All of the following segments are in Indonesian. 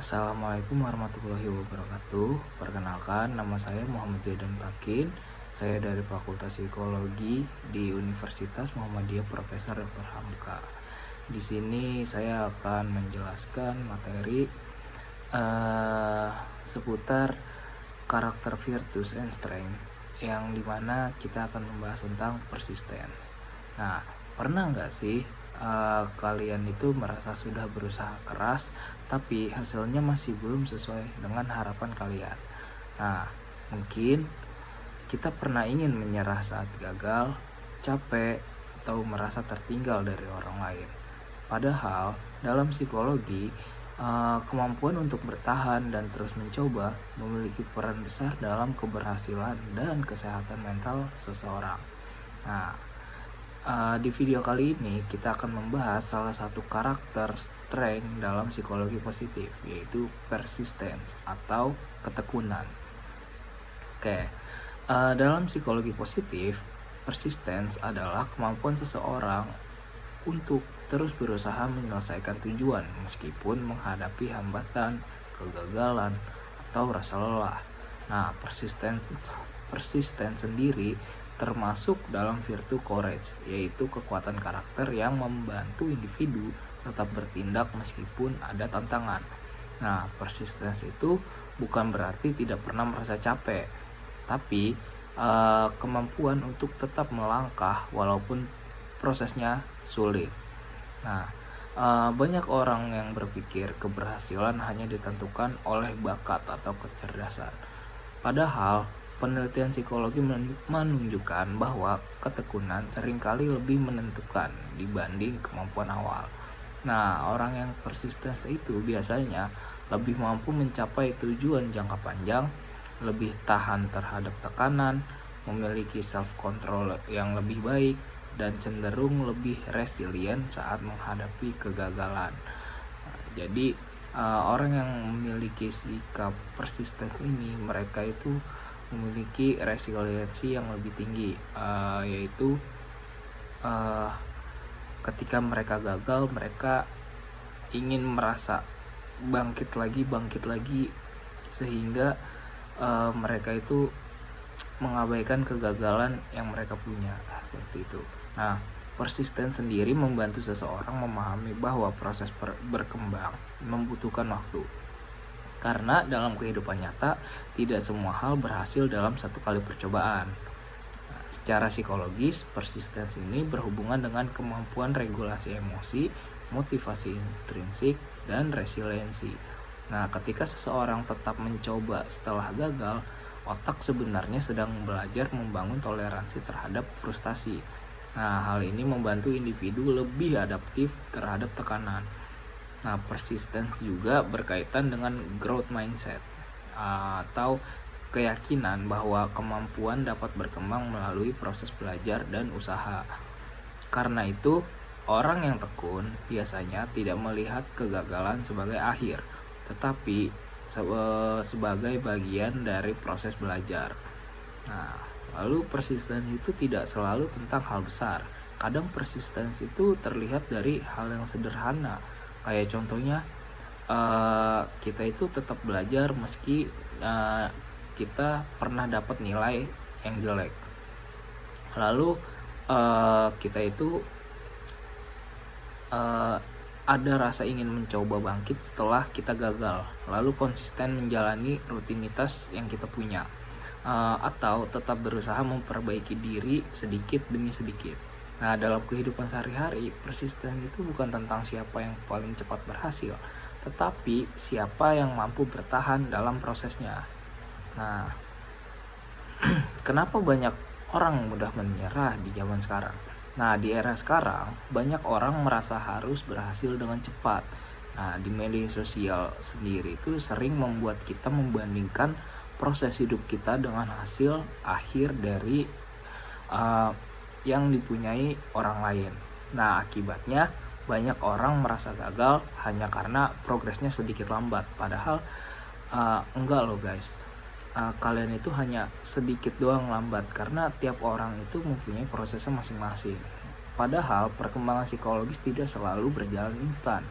Assalamualaikum warahmatullahi wabarakatuh. Perkenalkan, nama saya Muhammad Zaidan Takin. Saya dari Fakultas Psikologi di Universitas Muhammadiyah Profesor Dr. Hamka. Di sini saya akan menjelaskan materi seputar karakter virtus and strength, yang dimana kita akan membahas tentang persistence. Nah, pernah nggak sih kalian itu merasa sudah berusaha keras tapi hasilnya masih belum sesuai dengan harapan kalian? Nah, mungkin kita pernah ingin menyerah saat gagal, capek, atau merasa tertinggal dari orang lain. Padahal dalam psikologi, kemampuan untuk bertahan dan terus mencoba memiliki peran besar dalam keberhasilan dan kesehatan mental seseorang. Nah, di video kali ini kita akan membahas salah satu karakter strength dalam psikologi positif, yaitu persistence atau ketekunan. Oke, dalam psikologi positif, persistence adalah kemampuan seseorang untuk terus berusaha menyelesaikan tujuan meskipun menghadapi hambatan, kegagalan, atau rasa lelah. Nah, persistence sendiri termasuk dalam virtu courage, yaitu kekuatan karakter yang membantu individu tetap bertindak meskipun ada tantangan. Nah, persistence itu bukan berarti tidak pernah merasa capek, tapi kemampuan untuk tetap melangkah walaupun prosesnya sulit. Nah, banyak orang yang berpikir keberhasilan hanya ditentukan oleh bakat atau kecerdasan. Padahal penelitian psikologi menunjukkan bahwa ketekunan seringkali lebih menentukan dibanding kemampuan awal. Nah, orang yang persisten itu biasanya lebih mampu mencapai tujuan jangka panjang, lebih tahan terhadap tekanan, memiliki self-control yang lebih baik, dan cenderung lebih resilient saat menghadapi kegagalan. Jadi orang yang memiliki sikap persistence ini, mereka itu memiliki resiliensi yang lebih tinggi, yaitu ketika mereka gagal, mereka ingin merasa bangkit lagi sehingga mereka itu mengabaikan kegagalan yang mereka punya, seperti itu. Nah, persisten sendiri membantu seseorang memahami bahwa proses berkembang membutuhkan waktu. Karena dalam kehidupan nyata, tidak semua hal berhasil dalam satu kali percobaan. Nah, secara psikologis, persistence ini berhubungan dengan kemampuan regulasi emosi, motivasi intrinsik, dan resiliensi. Nah, ketika seseorang tetap mencoba setelah gagal, otak sebenarnya sedang belajar membangun toleransi terhadap frustasi. Nah, hal ini membantu individu lebih adaptif terhadap tekanan. Nah, persistence juga berkaitan dengan growth mindset, atau keyakinan bahwa kemampuan dapat berkembang melalui proses belajar dan usaha. Karena itu, orang yang tekun biasanya tidak melihat kegagalan sebagai akhir, tetapi sebagai bagian dari proses belajar. Nah, lalu persistence itu tidak selalu tentang hal besar. Kadang persistence itu terlihat dari hal yang sederhana. Kayak contohnya, kita itu tetap belajar meski kita pernah dapat nilai yang jelek. Lalu kita itu ada rasa ingin mencoba bangkit setelah kita gagal, lalu konsisten menjalani rutinitas yang kita punya, atau tetap berusaha memperbaiki diri sedikit demi sedikit. Nah, dalam kehidupan sehari-hari, persisten itu bukan tentang siapa yang paling cepat berhasil, tetapi siapa yang mampu bertahan dalam prosesnya. Nah, kenapa banyak orang mudah menyerah di zaman sekarang? Nah, di era sekarang, banyak orang merasa harus berhasil dengan cepat. Nah, di media sosial sendiri itu sering membuat kita membandingkan proses hidup kita dengan hasil akhir dari yang dipunyai orang lain. Nah, akibatnya banyak orang merasa gagal hanya karena progresnya sedikit lambat. Padahal enggak loh guys, kalian itu hanya sedikit doang lambat, karena tiap orang itu mempunyai prosesnya masing-masing. Padahal perkembangan psikologis tidak selalu berjalan instan.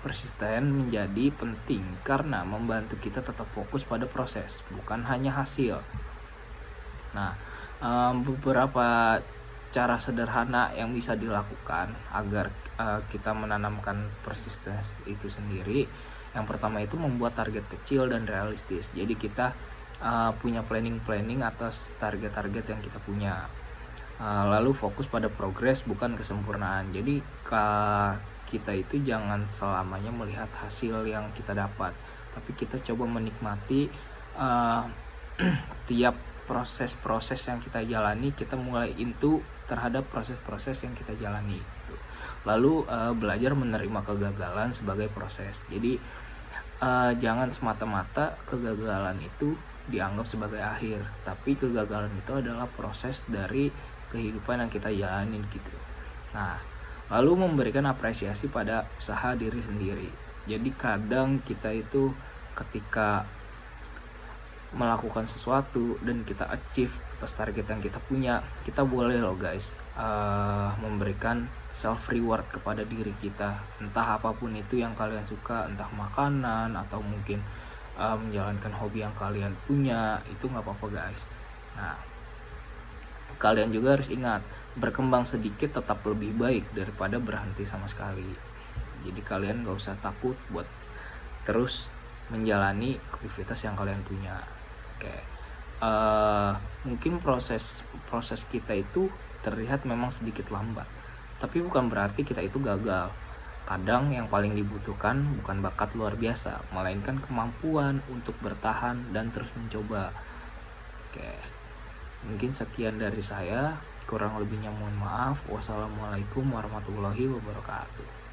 Persisten menjadi penting karena membantu kita tetap fokus pada proses, bukan hanya hasil. Nah, beberapa cara sederhana yang bisa dilakukan agar kita menanamkan persistence itu sendiri. Yang pertama itu membuat target kecil dan realistis. Jadi kita punya planning atas target-target yang kita punya. Lalu fokus pada progres bukan kesempurnaan. Jadi kita itu jangan selamanya melihat hasil yang kita dapat, tapi kita coba menikmati tiap proses-proses yang kita jalani. Kita mulai into terhadap proses-proses yang kita jalani gitu. Lalu belajar menerima kegagalan sebagai proses. Jadi jangan semata-mata kegagalan itu dianggap sebagai akhir, tapi kegagalan itu adalah proses dari kehidupan yang kita jalanin gitu. Nah, lalu memberikan apresiasi pada usaha diri sendiri. Jadi kadang kita itu ketika melakukan sesuatu dan kita achieve atas target yang kita punya, kita boleh loh guys memberikan self reward kepada diri kita. Entah apapun itu yang kalian suka, entah makanan atau mungkin menjalankan hobi yang kalian punya, itu gak apa-apa guys. Nah, kalian juga harus ingat, berkembang sedikit tetap lebih baik daripada berhenti sama sekali. Jadi kalian gak usah takut buat terus menjalani aktivitas yang kalian punya. Oke, mungkin proses kita itu terlihat memang sedikit lambat, tapi bukan berarti kita itu gagal. Kadang yang paling dibutuhkan bukan bakat luar biasa, melainkan kemampuan untuk bertahan dan terus mencoba. Oke, mungkin sekian dari saya. Kurang lebihnya mohon maaf. Wassalamualaikum warahmatullahi wabarakatuh.